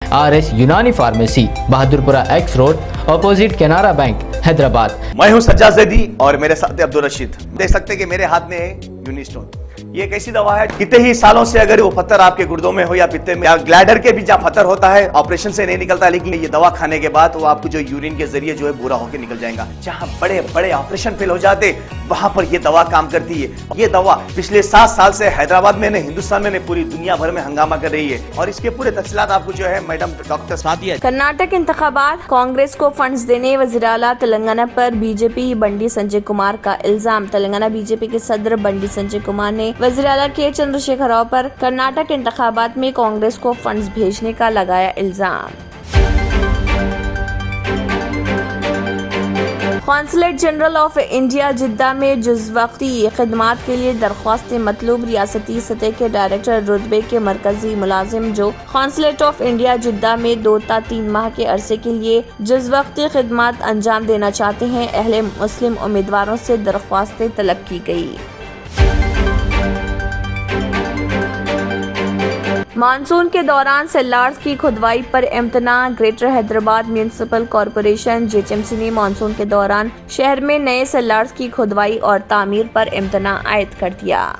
RS यूनानी pharmacy, Bahadurpura X road, opposite Canara bank, Hyderabad. मैं हूं सज्जाद ज़ैदी और मेरे साथ अब्दुल रशीद। देख सकते हैं कि मेरे हाथ में है यूनिस्टोन। ये एक ऐसी दवा है, कितने ही सालों से अगर वो पत्थर आपके गुर्दों में हो या पित्ते में या ग्लैडर के भी जहाँ पत्थर होता है, ऑपरेशन से नहीं निकलता, लेकिन ये दवा खाने के बाद वो आपको जो यूरिन के जरिए जो है बुरा होकर निकल जाएगा। जहाँ बड़े बड़े ऑपरेशन फेल हो जाते, वहां पर ये दवा काम करती है। ये दवा पिछले 7 साल से हैदराबाद में, हिंदुस्तान में, पूरी दुनिया भर में हंगामा कर रही है और इसके पूरे तफसीलात आपको जो है मैडम डॉक्टर सादिया। कर्नाटक इंतखाबात, कांग्रेस को फंड्स देने वज़ीर आला तेलंगाना पर बीजेपी बंडी संजय कुमार का इल्जाम। तेलंगाना बीजेपी के सदर बंडी संजय कुमार ने वज़ीर आला के चंद्रशेखर राव पर कर्नाटक इंतखाबात में कांग्रेस को फंड्स भेजने का लगाया इल्जाम। कौंसलेट जनरल ऑफ इंडिया जिद्दा में जुज़वक्ती खिदमात के लिए दरख्वास्तें मतलूब। रियासती सतह के डायरेक्टर रुतबे के मरकजी मुलाजिम जो कौंसलेट ऑफ इंडिया जिद्दा में 2 ta 3 माह के अरसे के लिए जुज़वक्ती खिदमात अंजाम देना चाहते हैं, अहले मुस्लिम उम्मीदवारों से दरख्वास्तें तलब की गई। मानसून के दौरान सेलार्स की खुदवाई पर इम्तना। Greater Hyderabad Municipal Corporation JHMC ने मानसून के दौरान शहर में नए सेलार्स की खुदवाई और तामीर पर इम्तना आयद कर दिया।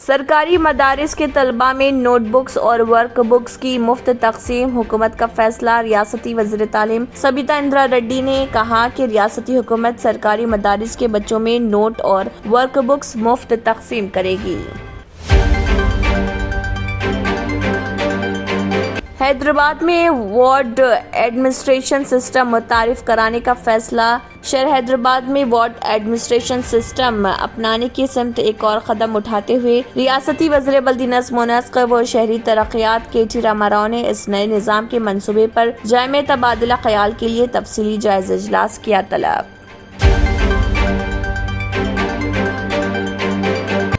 सरकारी मदारिस के तलबा में नोटबुक्स और वर्क बुक्स की मुफ्त तकसीम, हुकूमत का फैसला। रियासती वज़ीर तालीम सबिता इंदिरा रेड्डी ने कहा कि रियासती हुकूमत सरकारी मदारिस के बच्चों में नोट और वर्क बुक्स मुफ्त तकसीम करेगी। हैदराबाद में वार्ड एडमिनिस्ट्रेशन सिस्टम मुतारिफ कराने का फैसला। शहर हैदराबाद में वार्ड एडमिनिस्ट्रेशन सिस्टम अपनाने की सिमत एक और कदम उठाते हुए रियासती वज़ीर बल्दी नज़्म व नस्क़ व शहरी तरक्यात KT रामा राव ने इस नए निज़ाम के मंसूबे पर जायमे तबादला ख्याल के लिए तफसीली जायज़ा इजलास किया तलब।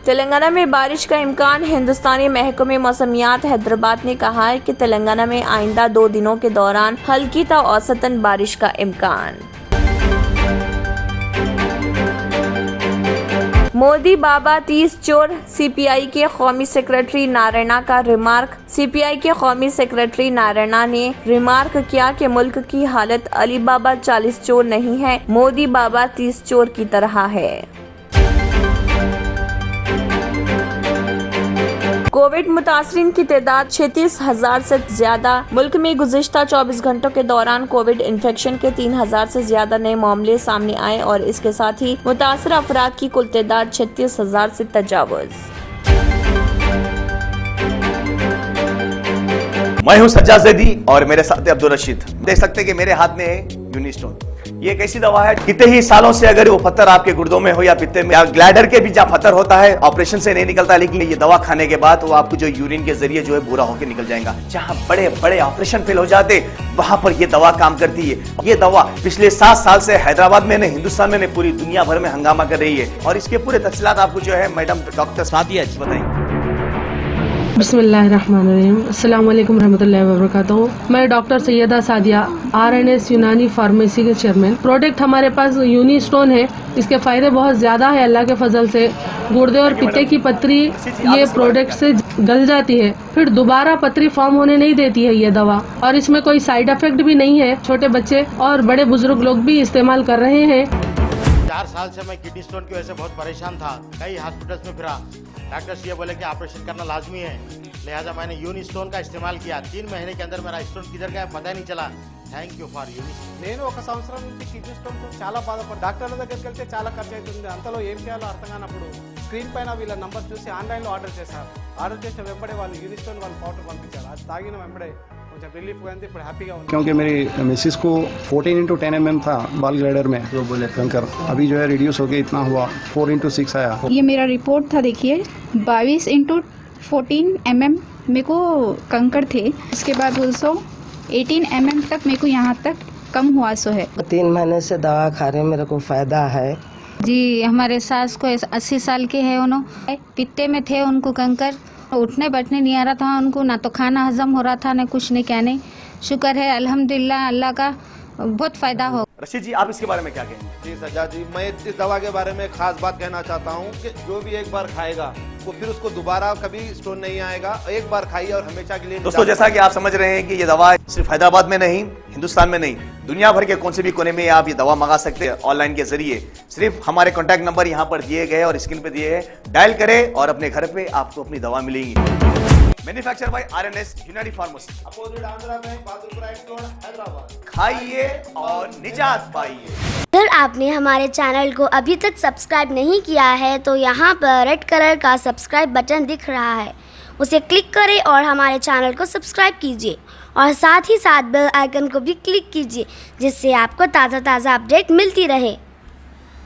तेलंगाना में बारिश का इम्कान। हिंदुस्तानी महकमे मौसमियात हैदराबाद ने कहा है कि तेलंगाना में आइंदा 2 दिनों के दौरान हल्की ता औसतन बारिश का इम्कान। मोदी बाबा 30 चोर, CPI के कौमी सेक्रेटरी नारायणा का रिमार्क। CPI के कौमी सेक्रेटरी नारायणा ने रिमार्क किया कि मुल्क की हालत अली बाबा 40 चोर नहीं है, मोदी बाबा 30 चोर की तरह है। कोविड मुतासरीन की तादाद 36,000 से ज्यादा। मुल्क में गुज़िश्ता 24 घंटों के दौरान कोविड इन्फेक्शन के 3,000 से ज्यादा नए मामले सामने आए और इसके साथ ही मुतासर अफराद की कुल तादाद 36,000 से तजावुज़। मैं हूं सज्जाद ज़ैदी और मेरे साथ अब्दुल रशीद। देख सकते हैं कि मेरे हाथ में है यूनिस्टोन। ये एक ऐसी दवा है, कितने ही सालों से अगर वो पत्थर आपके गुर्दों में हो या पित्ते में या ग्लैडर के भी जहाँ पत्थर होता है, ऑपरेशन से नहीं निकलता, लेकिन ये दवा खाने के बाद वो आपको जो यूरिन के जरिए जो है बुरा होकर निकल जाएगा। जहाँ बड़े बड़े ऑपरेशन फेल हो जाते, वहां पर ये दवा काम करती है। ये दवा पिछले 7 साल से हैदराबाद में, हिंदुस्तान में, पूरी दुनिया भर में हंगामा कर रही है और इसके पूरे तफसीलात आपको जो है मैडम डॉक्टर सादिया बताएंगे। बिस्मिल्लाहिर्रहमानिर्रहीम, अस्सलाम वालेकुम रहमतुल्लाहि व बरकातहू। मैं डॉक्टर सैयदा सादिया, RNS यूनानी फार्मेसी के चेयरमैन। प्रोडक्ट हमारे पास यूनिस्टोन है। इसके फायदे बहुत ज्यादा है अल्लाह के फजल से। गुर्दे और पित्ते की पथरी ये प्रोडक्ट से गल जाती है, फिर दोबारा पथरी फॉर्म होने नहीं देती है ये दवा, और इसमें कोई साइड इफेक्ट भी नहीं है। छोटे बच्चे और बड़े बुजुर्ग लोग भी इस्तेमाल कर रहे हैं। 4 साल से मैं किडनी स्टोन की वजह से बहुत परेशान था। कई हॉस्पिटल्स में फिरा, डॉक्टर्स ये बोले कि ऑपरेशन करना लाजमी है, लिहाजा मैंने यूनिस्टोन का इस्तेमाल किया। 3 महीने के अंदर मेरा स्टोन किधर गया पता नहीं चला। థ్యాంక్ యూ ఫర్ యూనిస్టోన్. నేను 1 సంవత్సరం నుంచి కిడ్నీ స్టోన్తో చాలా బాధపడ్డా. డాక్టర్ల దగ్గరికి వెళ్తే చాలా ఖర్చు అవుతుంది. అంతలో ఏం చేయాలో అర్థం కానప్పుడు స్క్రీన్ పైన వీళ్ళ నంబర్ చూసి ఆన్లైన్లో ఆర్డర్ చేశారు. ఆర్డర్ చేసిన వెంబడే వాళ్ళు యూనిస్టోన్ వాళ్ళు పౌడర్ పంపించారు. అది తాగిన వెంబడే కొంచెం రిలీఫ్ గా ఉంది, ఇప్పుడు హ్యాపీగా ఉంది. क्योंकि मेरी मिसिस को 14x10 mm था बाल ग्लाइडर में जो बोले कंकर, अभी जो है रिड्यूस हो गया, इतना हुआ 4x6 आया। ये मेरा रिपोर्ट था, देखिए 22x14 mm मेरे को कंकर थे। उसके बाद 18 mm तक मेरे को यहाँ तक कम हुआ सो है। 3 महीने से दवा खा रहे, मेरे को फायदा है जी। हमारे सास को 80 साल के है, उन्होंने पित्ते में थे, उनको कंकर, उठने बैठने नहीं आ रहा था उनको, ना तो खाना हजम हो रहा था, ना कुछ नहीं, क्या नहीं। शुक्र है अल्हम्दुलिल्लाह, अल्लाह का बहुत फायदा हो। रशीद जी, आप इसके बारे में क्या कहेंगे? जी सज्जाद जी, मैं इस दवा के बारे में खास बात कहना चाहता हूँ कि जो भी एक बार खाएगा वो फिर उसको दोबारा कभी स्टोन नहीं आएगा। एक बार खाइए और हमेशा के लिए। दोस्तों, जैसा कि आप समझ रहे हैं कि ये दवा सिर्फ हैदराबाद में नहीं, हिंदुस्तान में नहीं, दुनिया भर के कौन से भी कोने में आप ये दवा मंगा सकते हैं ऑनलाइन के जरिए। सिर्फ हमारे कॉन्टैक्ट नंबर यहाँ पर दिए गए और स्क्रीन पे दिए हैं, डायल करें और अपने घर पे आपको अपनी दवा मिलेगी। मैन्युफैक्चर बाय आरएनएस यूनानी pharmacy, opposite Andhra bank, Bahadurpura x road, Hyderabad. खाइए और निजात पाइए। अगर आपने हमारे चैनल को अभी तक सब्सक्राइब नहीं किया है तो यहाँ पर रेड कलर का सब्सक्राइब बटन दिख रहा है, उसे क्लिक करें और हमारे चैनल को सब्सक्राइब कीजिए और साथ ही साथ बेल आइकन को भी क्लिक कीजिए, जिससे आपको ताज़ा अपडेट मिलती रहे।